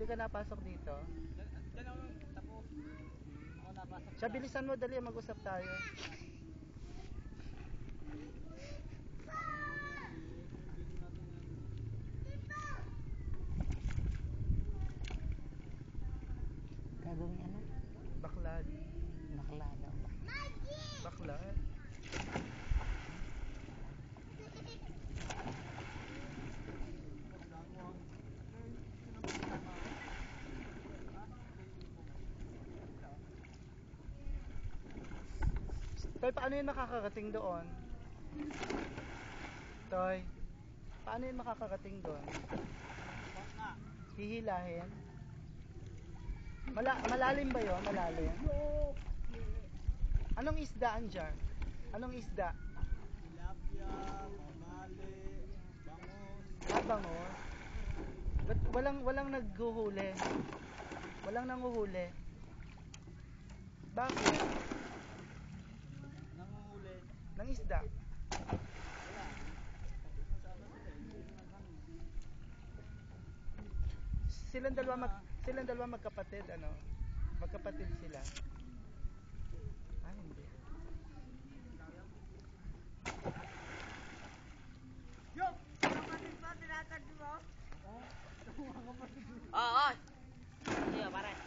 Hindi ka napasok dito? Diyan ako, tapos ako napasok. Siya, bilisan mo, dali, mag-usap tayo. Gagawin ano? Baklad. Bakla daw ba? Baklad. Toy, paano yun makakarating doon? Toy, paano yun makakarating doon? Hihilahin? Malalim ba yun? Malalim? Anong isda andyan? Anong isda? Tilapia, mamali, bangus. Ah, bangus. Ba't walang naghuhuli? Walang nanguhuli? Bakit? Nanguhuli. Ng isda? Wala. Sama sila, hindi naman kami. Silang dalawa magkapatid, ano? Magkapatid sila. Ah, hindi. Yo! Kapatid ba? Tinatag mo? Oo. Sige, pare.